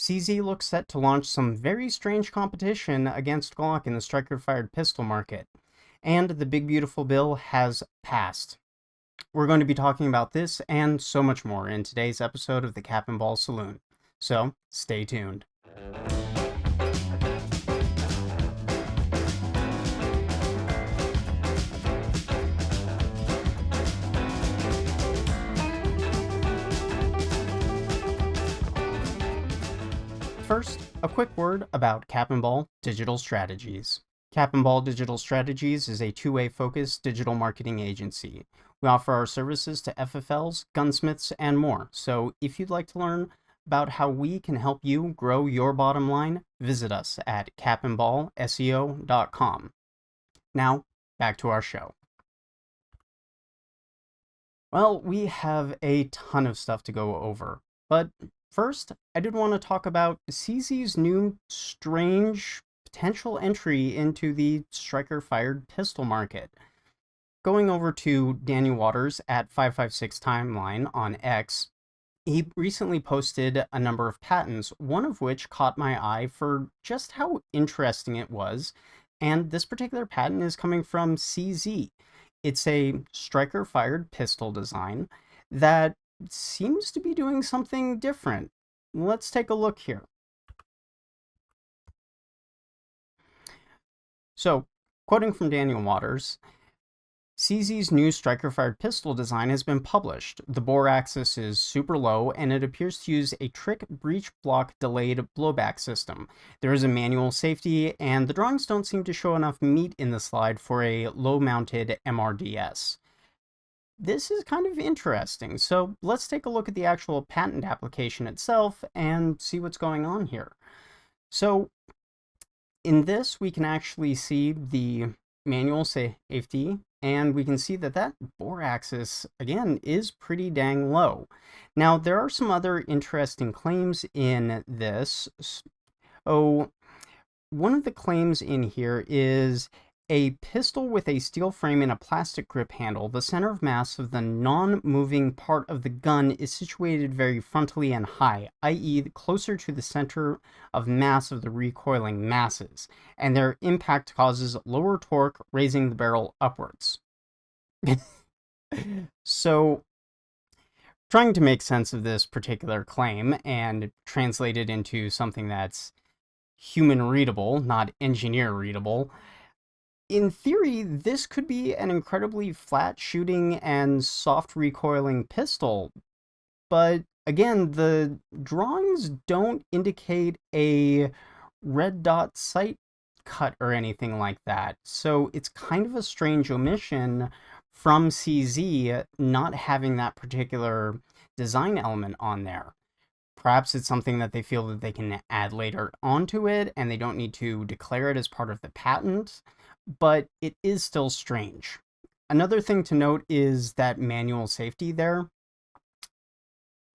CZ looks set to launch some very strange competition against Glock in the striker-fired pistol market, and the Big Beautiful Bill has passed. We're going to be talking about this and so much more in today's episode of the Cap Ball Saloon, so stay tuned. First, a quick word about Cap Ball Digital Strategies. Cap Ball Digital Strategies is a two-way focused digital marketing agency. We offer our services to FFLs, gunsmiths, and more. So if you'd like to learn about how we can help you grow your bottom line, visit us at capandballseo.com. Now, back to our show. Well, we have a ton of stuff to go over, but first, I did want to talk about CZ's new strange potential entry into the striker-fired pistol market. Going over to Daniel Waters at 556 Timeline on X, he recently posted a number of patents, one of which caught my eye for just how interesting it was, and this particular patent is coming from CZ. It's a striker-fired pistol design that seems to be doing something different. Let's take a look here. So, quoting from Daniel Waters, CZ's new striker-fired pistol design has been published. The bore axis is super low, and it appears to use a trick breech block delayed blowback system. There is a manual safety, and the drawings don't seem to show enough meat in the slide for a low-mounted MRDS. This is kind of interesting, so let's take a look at the actual patent application itself and see what's going on here. So in this, we can actually see the manual safety, and we can see that that bore axis, again, is pretty dang low. Now, there are some other interesting claims in this. Oh, one of the claims in here is a pistol with a steel frame and a plastic grip handle. The center of mass of the non-moving part of the gun is situated very frontally and high, i.e. closer to the center of mass of the recoiling masses, and their impact causes lower torque, raising the barrel upwards. So, trying to make sense of this particular claim and translate it into something that's human readable, not engineer readable, in theory, this could be an incredibly flat shooting and soft recoiling pistol, but again, the drawings don't indicate a red dot sight cut or anything like that, so it's kind of a strange omission from CZ not having that particular design element on there. Perhaps it's something that they feel that they can add later onto it, and they don't need to declare it as part of the patent, but it is still strange. Another thing to note is that manual safety there.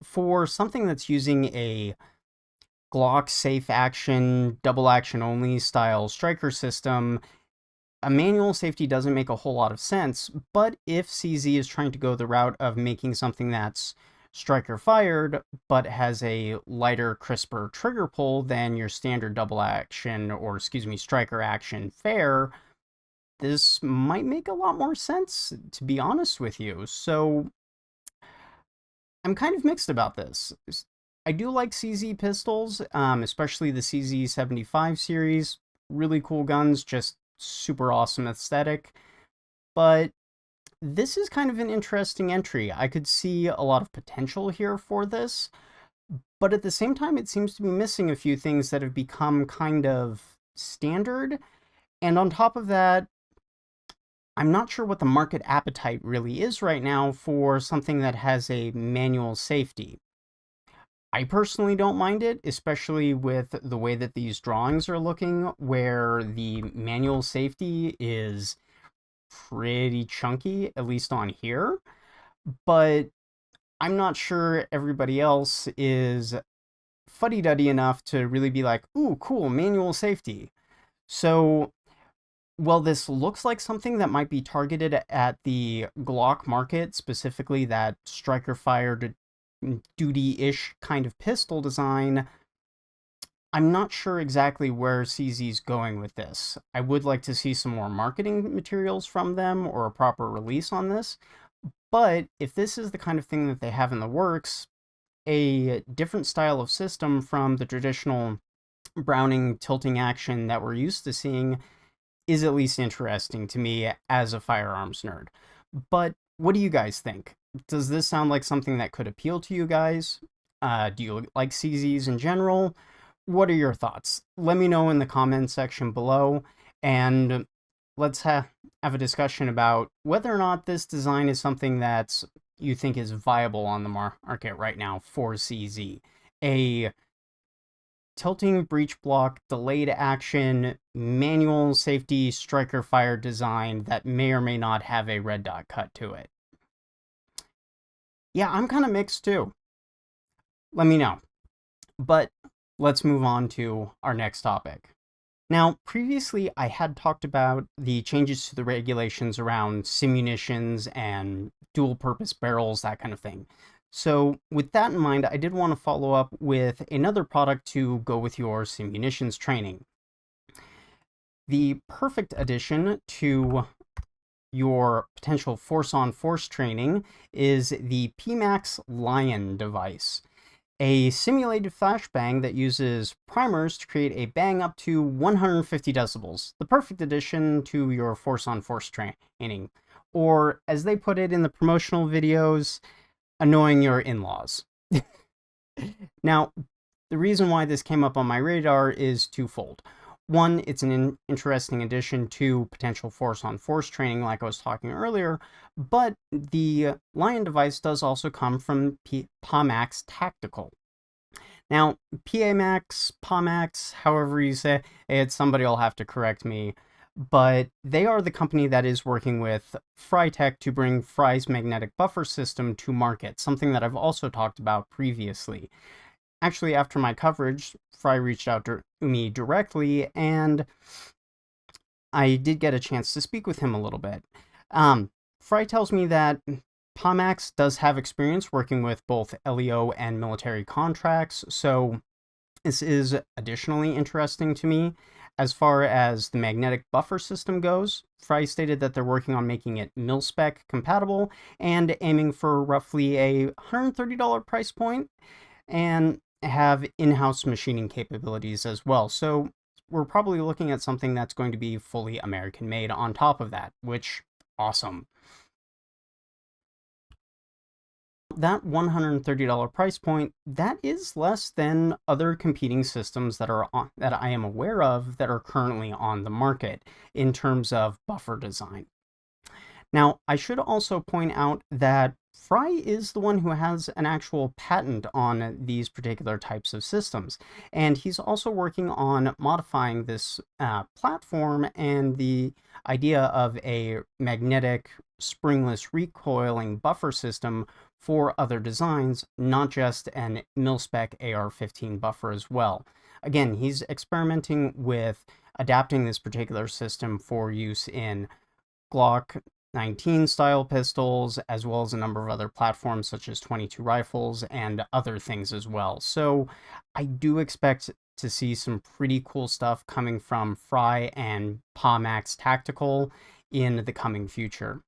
For something that's using a Glock safe action, double action only style striker system, a manual safety doesn't make a whole lot of sense, but if CZ is trying to go the route of making something that's striker fired, but has a lighter, crisper trigger pull than your standard double action, or striker action fair, this might make a lot more sense, to be honest with you. So I'm kind of mixed about this. I do like CZ pistols, especially the CZ75 series. Really cool guns, just super awesome aesthetic. But this is kind of an interesting entry. I could see a lot of potential here for this, but at the same time, it seems to be missing a few things that have become kind of standard. And on top of that, I'm not sure what the market appetite really is right now for something that has a manual safety. I personally don't mind it, especially with the way that these drawings are looking, where the manual safety is pretty chunky, at least on here. But I'm not sure everybody else is fuddy-duddy enough to really be like, ooh, cool, manual safety. So well, this looks like something that might be targeted at the Glock market, specifically that striker-fired duty-ish kind of pistol design. I'm not sure exactly where CZ's going with this. I would like to see some more marketing materials from them or a proper release on this. But if this is the kind of thing that they have in the works, a different style of system from the traditional Browning tilting action that we're used to seeing is at least interesting to me as a firearms nerd. But what do you guys think? Does this sound like something that could appeal to you guys? Do you like CZs in general? What are your thoughts? Let me know in the comments section below, and let's have a discussion about whether or not this design is something that you think is viable on the market right now for CZ. A tilting breech block, delayed action, manual safety striker fire design that may or may not have a red dot cut to it. Yeah, I'm kind of mixed too. Let me know. But let's move on to our next topic. Now, previously I had talked about the changes to the regulations around simunitions and dual purpose barrels, that kind of thing. So with that in mind, I did want to follow up with another product to go with your simunitions training. The perfect addition to your potential force-on-force training is the PMAX Lion device, a simulated flashbang that uses primers to create a bang up to 150 decibels, the perfect addition to your force-on-force training, or as they put it in the promotional videos, annoying your in-laws. Now, the reason why this came up on my radar is twofold. One, it's an interesting addition to potential force-on-force training like I was talking earlier, but the Lion device does also come from PMAX Tactical. Now, PMAX, PMAX, however you say it, somebody will have to correct me, but they are the company that is working with FryTech to bring Fry's magnetic buffer system to market, something that I've also talked about previously. Actually, after my coverage, Fry reached out to me directly, and I did get a chance to speak with him a little bit. Fry tells me that PMAX does have experience working with both LEO and military contracts, so this is additionally interesting to me. As far as the magnetic buffer system goes, Fry stated that they're working on making it mil-spec compatible and aiming for roughly a $130 price point, and have in-house machining capabilities as well. So we're probably looking at something that's going to be fully American made on top of that, which, awesome. That $130 price point, that is less than other competing systems that I am aware of that are currently on the market in terms of buffer design. Now, I should also point out that Fry is the one who has an actual patent on these particular types of systems, and he's also working on modifying this platform and the idea of a magnetic springless recoiling buffer system for other designs, not just an mil-spec AR-15 buffer as well. Again, he's experimenting with adapting this particular system for use in Glock 19 style pistols, as well as a number of other platforms such as 22 rifles and other things as well. So I do expect to see some pretty cool stuff coming from Fry and PMAX Tactical in the coming future.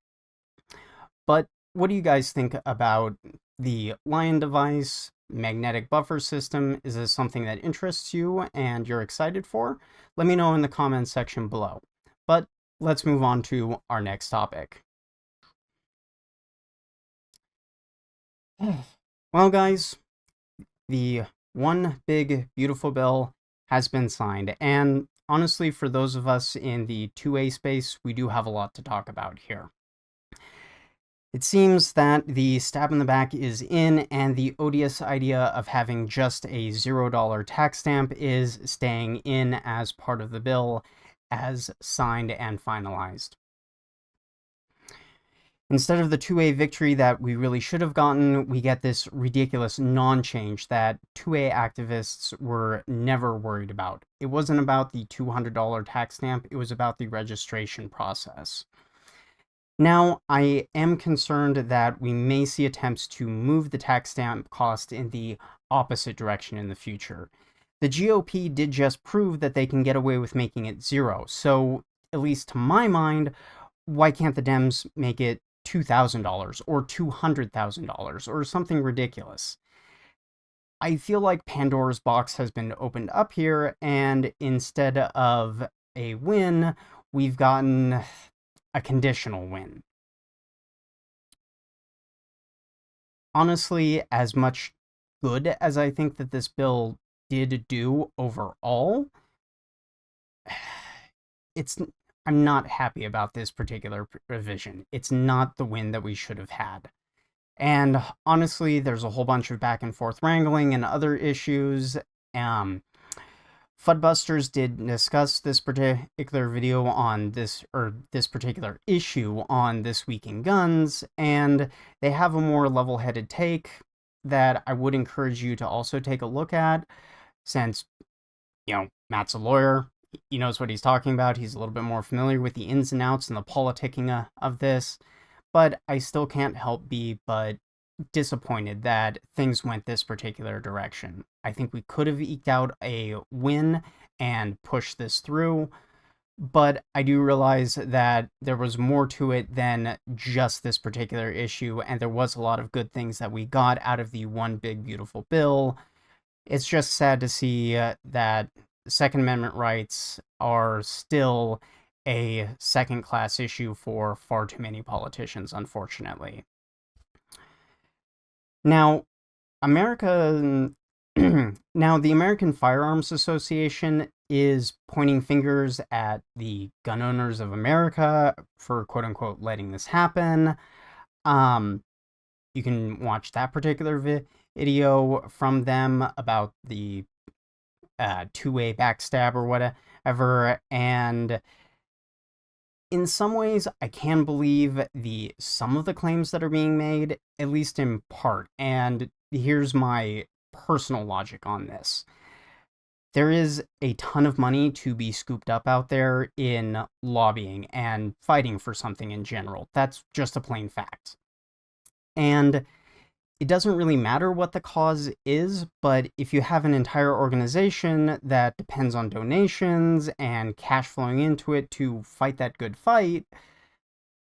But what do you guys think about the Lion device, magnetic buffer system? Is this something that interests you and you're excited for? Let me know in the comments section below. But let's move on to our next topic. Well, guys, the one big beautiful bill has been signed, and honestly, for those of us in the 2A space, we do have a lot to talk about here. It seems that the stab in the back is in, and the odious idea of having just a $0 tax stamp is staying in as part of the bill, as signed and finalized. Instead of the 2A victory that we really should have gotten, we get this ridiculous non-change that 2A activists were never worried about. It wasn't about the $200 tax stamp, it was about the registration process. Now, I am concerned that we may see attempts to move the tax stamp cost in the opposite direction in the future. The GOP did just prove that they can get away with making it 0. So, at least to my mind, why can't the Dems make it $2,000 or $200,000 or something ridiculous? I feel like Pandora's box has been opened up here, and instead of a win, we've gotten a conditional win. Honestly, as much good as I think that this bill did do overall, I'm not happy about this particular provision. It's not the win that we should have had. And honestly, there's a whole bunch of back and forth wrangling and other issues. Fudbusters did discuss this particular video on this particular issue on This Week in Guns, and they have a more level-headed take that I would encourage you to also take a look at, since, Matt's a lawyer. He knows what he's talking about. He's a little bit more familiar with the ins and outs and the politicking of this. But I still can't help but disappointed that things went this particular direction. I think we could have eked out a win and pushed this through, but I do realize that there was more to it than just this particular issue, and there was a lot of good things that we got out of the one big beautiful bill. It's just sad to see that Second Amendment rights are still a second-class issue for far too many politicians, unfortunately. Now, the American Firearms Association is pointing fingers at the gun owners of America for quote-unquote letting this happen. You can watch that particular video from them about the two-way backstab or whatever, and in some ways, I can believe some of the claims that are being made, at least in part, and here's my personal logic on this. There is a ton of money to be scooped up out there in lobbying and fighting for something in general. That's just a plain fact. And it doesn't really matter what the cause is, but if you have an entire organization that depends on donations and cash flowing into it to fight that good fight,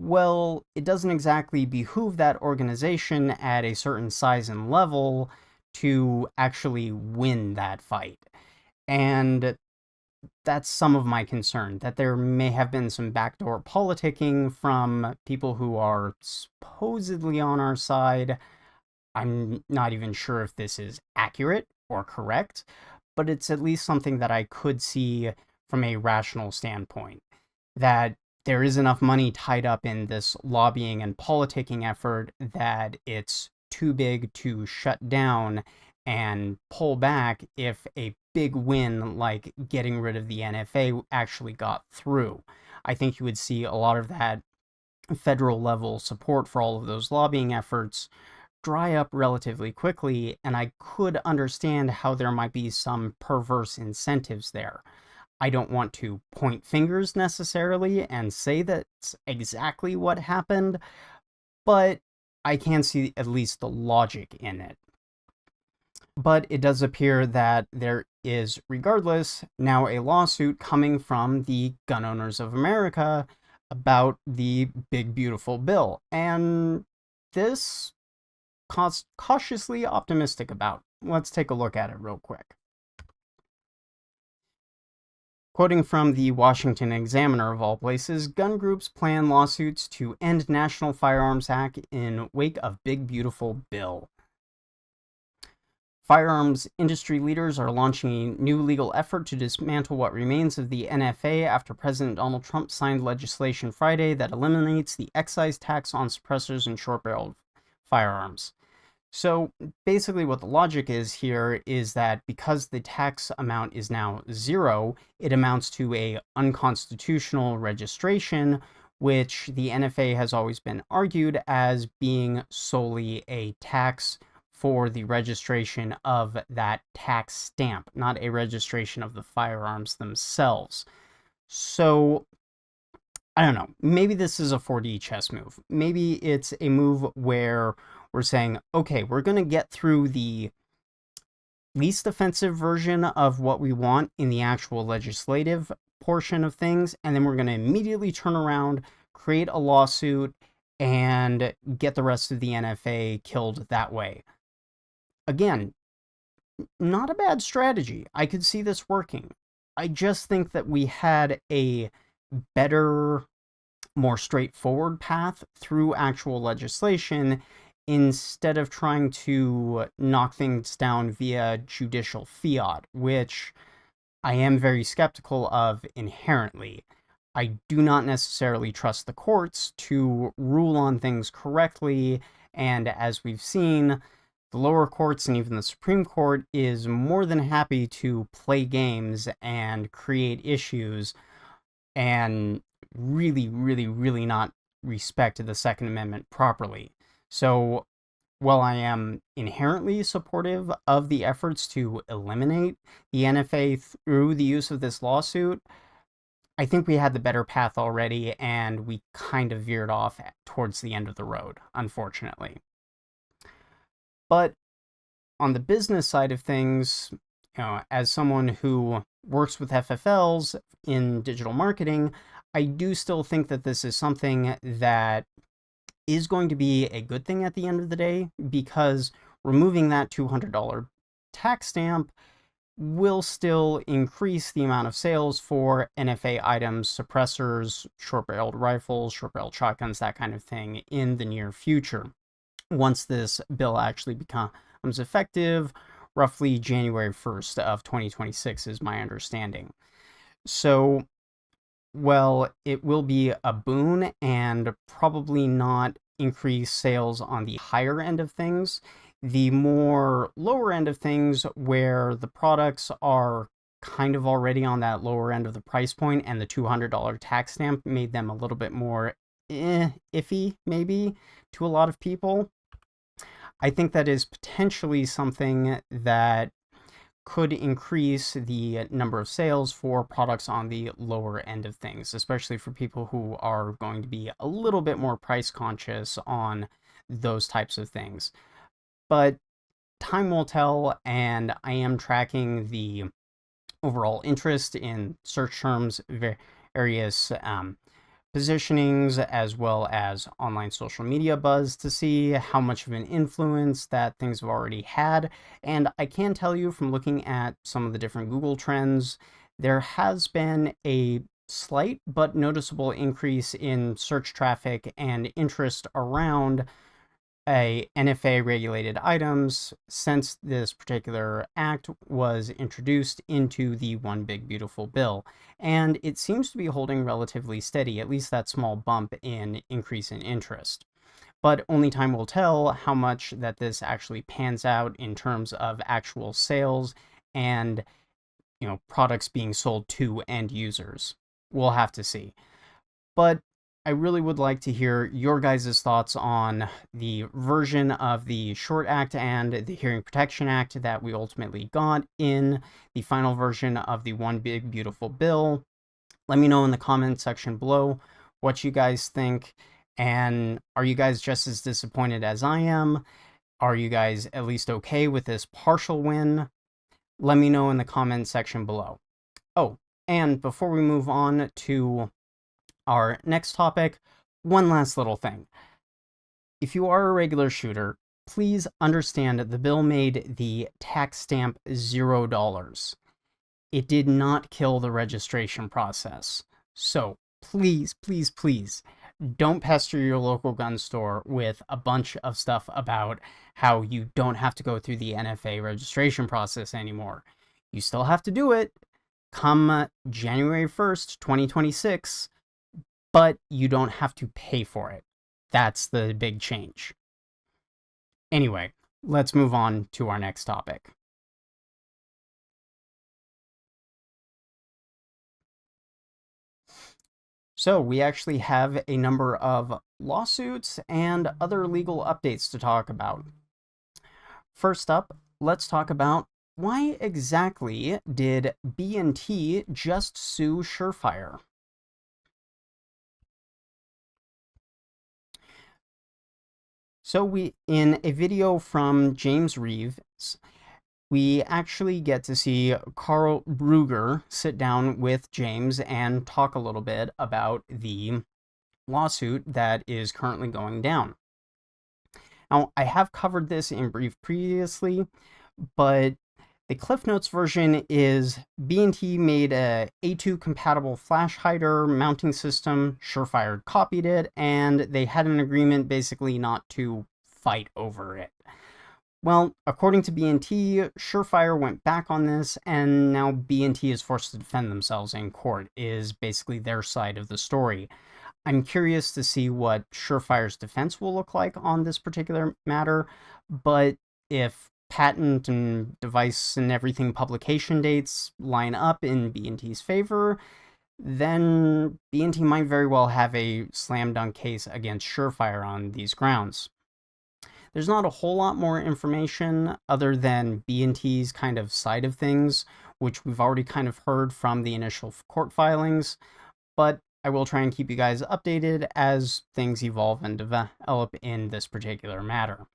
well, it doesn't exactly behoove that organization at a certain size and level to actually win that fight. And that's some of my concern, that there may have been some backdoor politicking from people who are supposedly on our side. I'm not even sure if this is accurate or correct, but it's at least something that I could see from a rational standpoint, that there is enough money tied up in this lobbying and politicking effort that it's too big to shut down and pull back if a big win like getting rid of the NFA actually got through. I think you would see a lot of that federal level support for all of those lobbying efforts dry up relatively quickly, and I could understand how there might be some perverse incentives there. I don't want to point fingers necessarily and say that's exactly what happened, but I can see at least the logic in it. But it does appear that there is, regardless, now a lawsuit coming from the gun owners of America about the big beautiful bill, and this cautiously optimistic about. Let's take a look at it real quick. Quoting from the Washington Examiner of all places, gun groups plan lawsuits to end National Firearms Act in wake of big beautiful bill. Firearms industry leaders are launching a new legal effort to dismantle what remains of the NFA after President Donald Trump signed legislation Friday that eliminates the excise tax on suppressors and short-barreled firearms. So basically what the logic is here is that because the tax amount is now 0, it amounts to a unconstitutional registration, which the NFA has always been argued as being solely a tax for the registration of that tax stamp, not a registration of the firearms themselves. So I don't know, maybe this is a 4D chess move. Maybe it's a move where we're saying, okay, we're going to get through the least offensive version of what we want in the actual legislative portion of things, and then we're going to immediately turn around, create a lawsuit, and get the rest of the NFA killed that way. Again, not a bad strategy. I could see this working. I just think that we had a better, more straightforward path through actual legislation instead of trying to knock things down via judicial fiat, which I am very skeptical of inherently. I do not necessarily trust the courts to rule on things correctly, and as we've seen, the lower courts and even the Supreme Court is more than happy to play games and create issues and really not respect the Second Amendment properly. So while I am inherently supportive of the efforts to eliminate the NFA through the use of this lawsuit, I think we had the better path already, and we kind of veered off towards the end of the road, unfortunately. But on the business side of things, as someone who works with FFLs in digital marketing, I do still think that this is something that is going to be a good thing at the end of the day, because removing that $200 tax stamp will still increase the amount of sales for NFA items, suppressors, short-barreled rifles, short-barreled shotguns, that kind of thing in the near future, once this bill actually becomes effective, roughly January 1st of 2026 is my understanding. So, well, it will be a boon and probably not increase sales on the higher end of things. The more lower end of things, where the products are kind of already on that lower end of the price point, and the $200 tax stamp made them a little bit more iffy, maybe, to a lot of people. I think that is potentially something that could increase the number of sales for products on the lower end of things, especially for people who are going to be a little bit more price conscious on those types of things. But time will tell, and I am tracking the overall interest in search terms, various positionings, as well as online social media buzz, to see how much of an influence that things have already had. And I can tell you from looking at some of the different Google trends, there has been a slight but noticeable increase in search traffic and interest around NFA regulated items since this particular act was introduced into the One Big Beautiful Bill. And it seems to be holding relatively steady, at least that small bump in increase in interest. But only time will tell how much that this actually pans out in terms of actual sales and, products being sold to end users. We'll have to see. But I really would like to hear your guys' thoughts on the version of the Short Act and the Hearing Protection Act that we ultimately got in the final version of the One Big Beautiful Bill. Let me know in the comment section below what you guys think, and are you guys just as disappointed as I am? Are you guys at least okay with this partial win? Let me know in the comment section below. Oh, and before we move on to our next topic, one last little thing. If you are a regular shooter, please understand that the bill made the tax stamp $0. It did not kill the registration process. So please, don't pester your local gun store with a bunch of stuff about how you don't have to go through the NFA registration process anymore. You still have to do it come January 1st, 2026. But you don't have to pay for it. That's the big change. Anyway, let's move on to our next topic. So we actually have a number of lawsuits and other legal updates to talk about. First up, let's talk about why exactly did B&T just sue SureFire? So in a video from James Reeves, we actually get to see Carl Ruger sit down with James and talk a little bit about the lawsuit that is currently going down. Now, I have covered this in brief previously, but the Cliff Notes version is B&T made a A2 compatible flash hider mounting system, SureFire copied it, and they had an agreement basically not to fight over it. Well, according to B&T, SureFire went back on this, and now B&T is forced to defend themselves in court, is basically their side of the story. I'm curious to see what SureFire's defense will look like on this particular matter, but if patent and device and everything publication dates line up in B&T's favor, then B&T might very well have a slam dunk case against SureFire on these grounds. There's not a whole lot more information other than B&T's kind of side of things, which we've already kind of heard from the initial court filings, but I will try and keep you guys updated as things evolve and develop in this particular matter.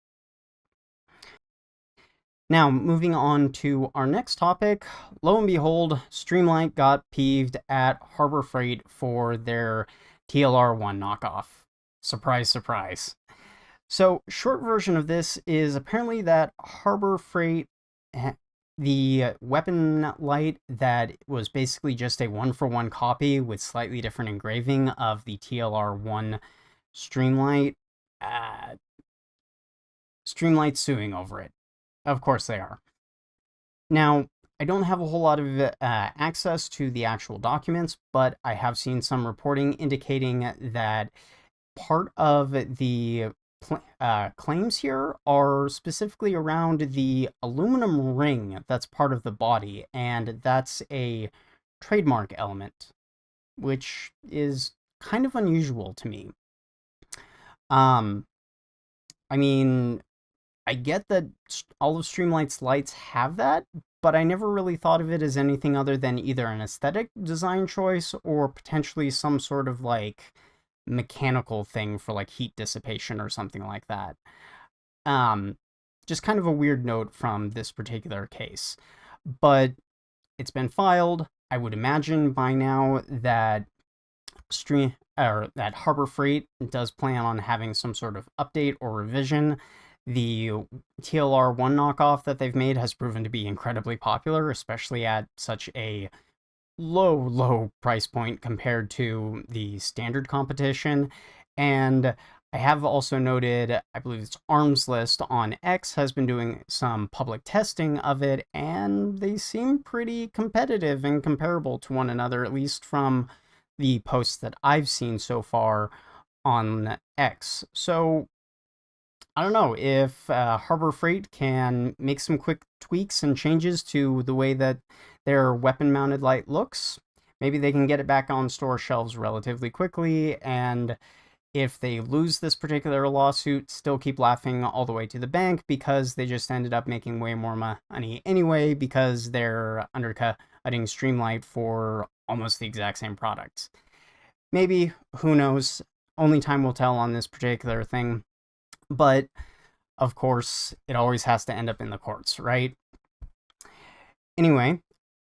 Now, moving on to our next topic, lo and behold, Sttreamlight got peeved at Harbor Freight for their TLR1 knockoff. Surprise, surprise. So, short version of this is apparently that Harbor Freight, the weapon light that was basically just a one-for-one copy with slightly different engraving of the TLR1 Sttreamlight, Sttreamlight's suing over it. Of course they are. Now, I don't have a whole lot of access to the actual documents, but I have seen some reporting indicating that part of the claims here are specifically around the aluminum ring that's part of the body, and that's a trademark element, which is kind of unusual to me. I mean, I get that all of Sttreamlight's lights have that, but I never really thought of it as anything other than either an aesthetic design choice or potentially some sort of like mechanical thing for like heat dissipation or something like that. Just kind of a weird note from this particular case. But it's been filed. I would imagine by now that that Harbor Freight does plan on having some sort of update or revision. The TLR1 knockoff that they've made has proven to be incredibly popular, especially at such a low price point compared to the standard competition. And I have also noted, I believe it's Arms List on X has been doing some public testing of it, and they seem pretty competitive and comparable to one another, at least from the posts that I've seen so far on X. So I don't know if Harbor Freight can make some quick tweaks and changes to the way that their weapon-mounted light looks. Maybe they can get it back on store shelves relatively quickly, and if they lose this particular lawsuit, still keep laughing all the way to the bank because they just ended up making way more money anyway because they're undercutting Sttreamlight for almost the exact same products. Maybe, who knows? Only time will tell on this particular thing. But, of course, it always has to end up in the courts, right? Anyway,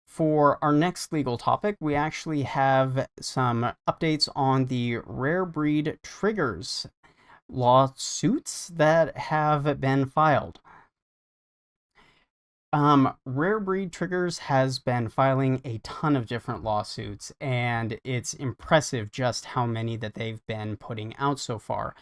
for our next legal topic, we actually have some updates on the rare breed triggers lawsuits that have been filed. Rare Breed Triggers has been filing a ton of different lawsuits, and it's impressive just how many that they've been putting out so far.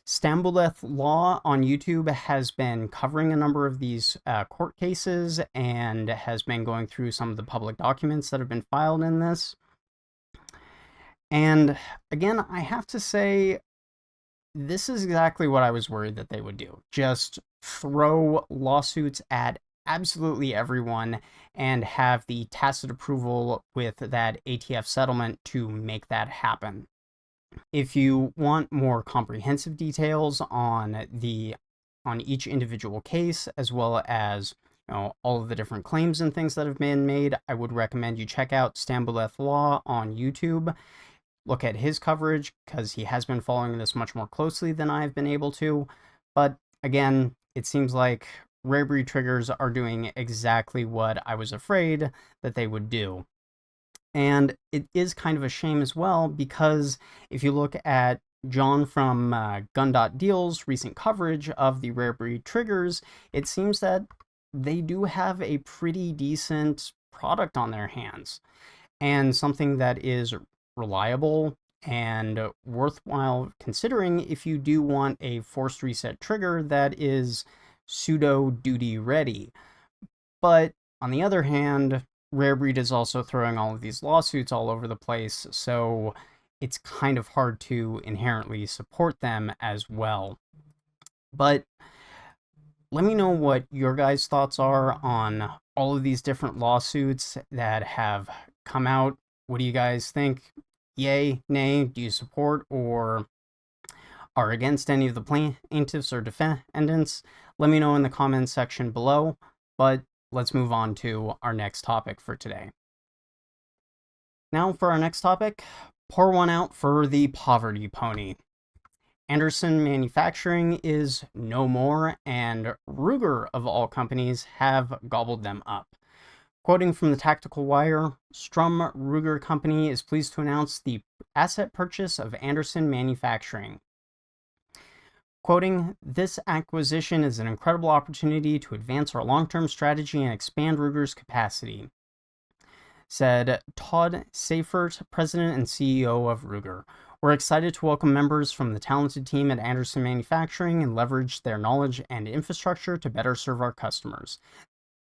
Stambuleth Law on YouTube has been covering a number of these court cases and has been going through some of the public documents that have been filed in this. And again, I have to say, this is exactly what I was worried that they would do. Just throw lawsuits at absolutely everyone and have the tacit approval with that ATF settlement to make that happen. If you want more comprehensive details on each individual case, as well as all of the different claims and things that have been made, I would recommend you check out Stambuleth Law on YouTube. Look at his coverage, because he has been following this much more closely than I've been able to. But again, it seems like rare breed triggers are doing exactly what I was afraid that they would do. And it is kind of a shame as well, because if you look at John from Gun.Deal's recent coverage of the rare breed triggers, it seems that they do have a pretty decent product on their hands, and something that is reliable and worthwhile considering if you do want a forced reset trigger that is pseudo duty ready. But on the other hand, Rare Breed is also throwing all of these lawsuits all over the place, so it's kind of hard to inherently support them as well. But let me know what your guys' thoughts are on all of these different lawsuits that have come out. What do you guys think? Yay, nay, do you support or are against any of the plaintiffs or defendants? Let me know in the comments section below, but let's move on to our next topic for today. Now for our next topic, pour one out for the poverty pony. Anderson Manufacturing is no more, and Ruger, of all companies, have gobbled them up. Quoting from the Tactical Wire, Strum Ruger Company is pleased to announce the asset purchase of Anderson Manufacturing. Quoting, "This acquisition is an incredible opportunity to advance our long-term strategy and expand Ruger's capacity," said Todd Seifert, president and CEO of Ruger. "We're excited to welcome members from the talented team at Anderson Manufacturing and leverage their knowledge and infrastructure to better serve our customers.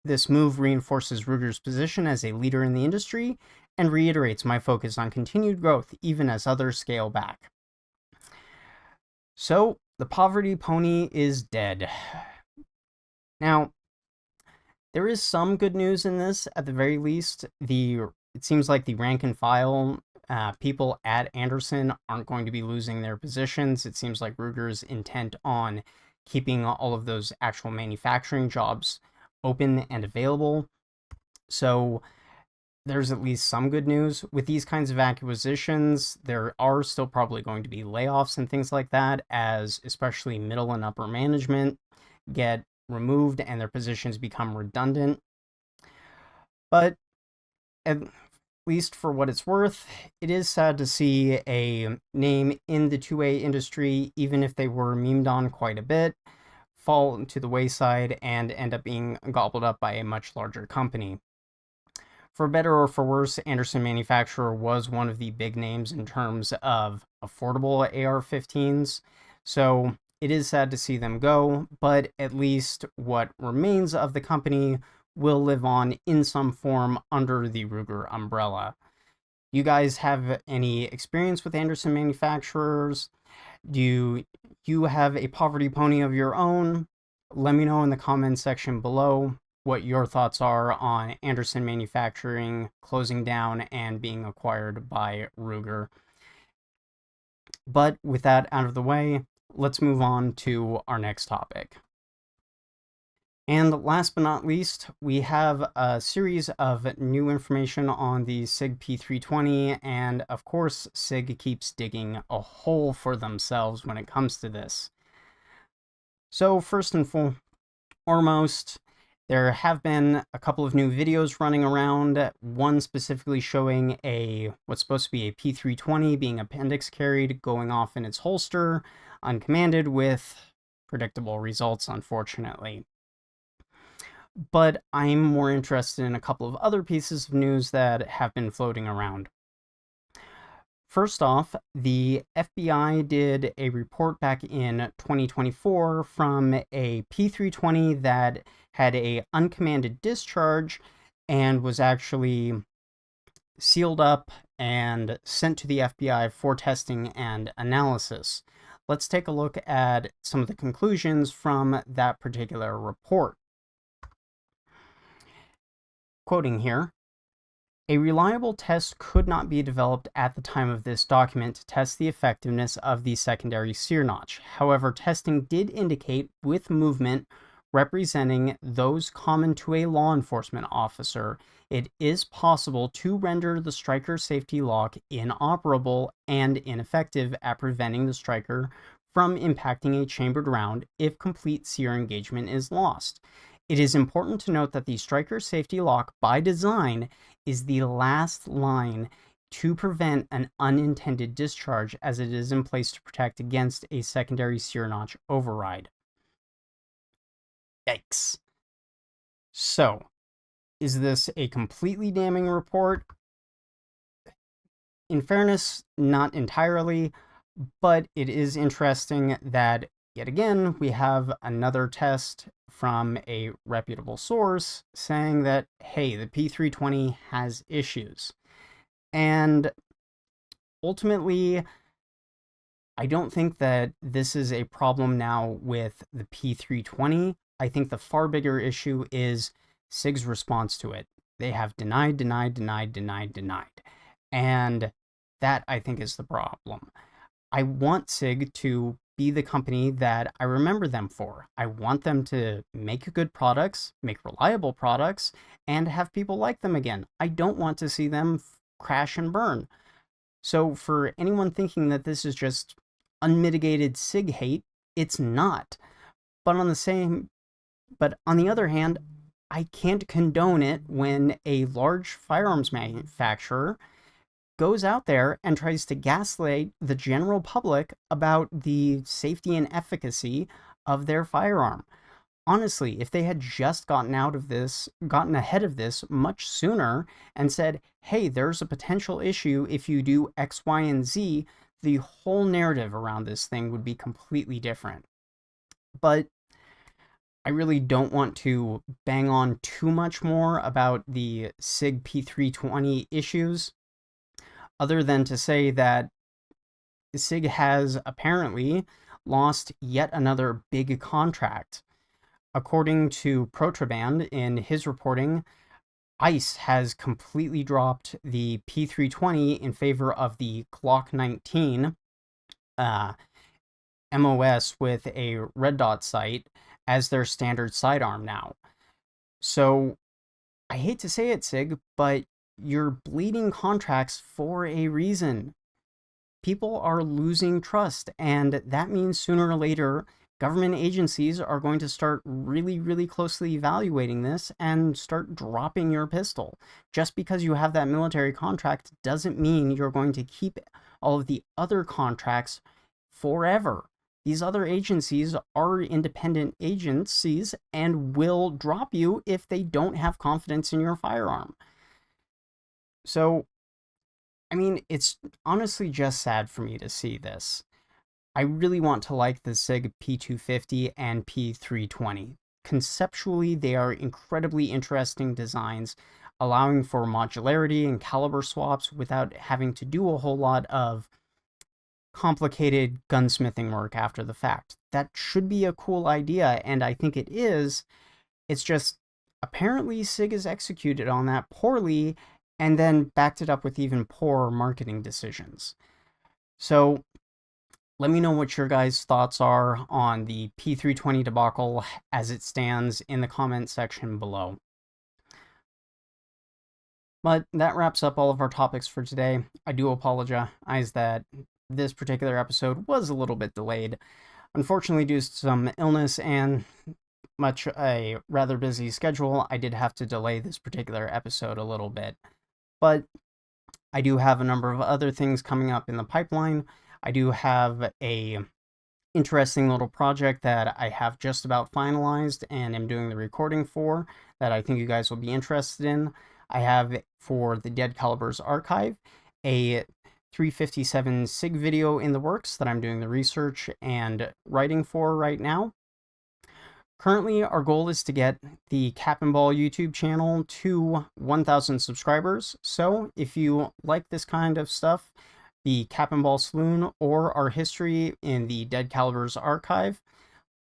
This move reinforces Ruger's position as a leader in the industry and reiterates my focus on continued growth even as others scale back." So, the poverty pony is dead. Now, there is some good news in this, at the very least. It seems like the rank and file people at Anderson aren't going to be losing their positions. It seems like Ruger's intent on keeping all of those actual manufacturing jobs open and available. So there's at least some good news. With these kinds of acquisitions, there are still probably going to be layoffs and things like that, as especially middle and upper management get removed and their positions become redundant. But at least for what it's worth, it is sad to see a name in the 2A industry, even if they were memed on quite a bit, fall to the wayside and end up being gobbled up by a much larger company. For better or for worse, Anderson Manufacturer was one of the big names in terms of affordable AR-15s, so it is sad to see them go, but at least what remains of the company will live on in some form under the Ruger umbrella. You guys have any experience with Anderson Manufacturers? Do you have a poverty pony of your own? Let me know in the comments section below what your thoughts are on Anderson Manufacturing closing down and being acquired by Ruger. But with that out of the way, let's move on to our next topic. And last but not least, we have a series of new information on the SIG P320, and of course, SIG keeps digging a hole for themselves when it comes to this. So first and foremost, there have been a couple of new videos running around, one specifically showing what's supposed to be a P320 being appendix carried, going off in its holster, uncommanded, with predictable results, unfortunately. But I'm more interested in a couple of other pieces of news that have been floating around. First off, the FBI did a report back in 2024 from a P320 that had a uncommanded discharge and was actually sealed up and sent to the FBI for testing and analysis. Let's take a look at some of the conclusions from that particular report. Quoting here, "A reliable test could not be developed at the time of this document to test the effectiveness of the secondary sear notch. However, testing did indicate with movement representing those common to a law enforcement officer, it is possible to render the striker safety lock inoperable and ineffective at preventing the striker from impacting a chambered round if complete sear engagement is lost. It is important to note that the striker safety lock, by design, is the last line to prevent an unintended discharge, as it is in place to protect against a secondary sear notch override. Yikes. So, is this a completely damning report? In fairness, not entirely, but it is interesting that, yet again, we have another test from a reputable source saying that, hey, the P320 has issues. And ultimately, I don't think that this is a problem now with the P320. I think the far bigger issue is SIG's response to it. They have denied. And that, I think, is the problem. I want SIG to be the company that I remember them for. I want them to make good products, make reliable products, and have people like them again. I don't want to see them crash and burn. So for anyone thinking that this is just unmitigated SIG hate, it's not. But on the other hand, I can't condone it when a large firearms manufacturer goes out there and tries to gaslight the general public about the safety and efficacy of their firearm. Honestly, if they had just gotten ahead of this much sooner and said, hey, there's a potential issue if you do X, Y, and Z, the whole narrative around this thing would be completely different. But I really don't want to bang on too much more about the SIG P320 issues, other than to say that SIG has apparently lost yet another big contract. According to Protraband, in his reporting, ICE has completely dropped the P320 in favor of the Glock 19 MOS with a red dot sight as their standard sidearm now. So, I hate to say it, SIG, but you're bleeding contracts for a reason. People are losing trust, and that means sooner or later, government agencies are going to start really closely evaluating this and start dropping your pistol. Just because you have that military contract doesn't mean you're going to keep all of the other contracts forever. These other agencies are independent agencies and will drop you if they don't have confidence in your firearm. So, I mean, it's honestly just sad for me to see this. I really want to like the SIG P250 and P320. Conceptually, they are incredibly interesting designs, allowing for modularity and caliber swaps without having to do a whole lot of complicated gunsmithing work after the fact. That should be a cool idea, and I think it is. It's just, apparently SIG has executed on that poorly, and then backed it up with even poorer marketing decisions. So, let me know what your guys' thoughts are on the P320 debacle as it stands in the comment section below. But that wraps up all of our topics for today. I do apologize that this particular episode was a little bit delayed. Unfortunately, due to some illness and a rather busy schedule, I did have to delay this particular episode a little bit. But I do have a number of other things coming up in the pipeline. I do have a interesting little project that I have just about finalized and am doing the recording for that I think you guys will be interested in. I have, for the Dead Calibers archive, a 357 SIG video in the works that I'm doing the research and writing for right now. Currently, our goal is to get the Cap Ball YouTube channel to 1,000 subscribers. So, if you like this kind of stuff, the Cap Ball Saloon, or our history in the Dead Calibers archive,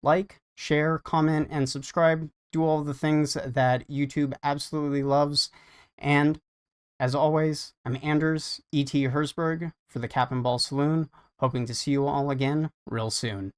like, share, comment, and subscribe. Do all the things that YouTube absolutely loves. And, as always, I'm Anders E.T. Herzberg for the Cap Ball Saloon, hoping to see you all again real soon.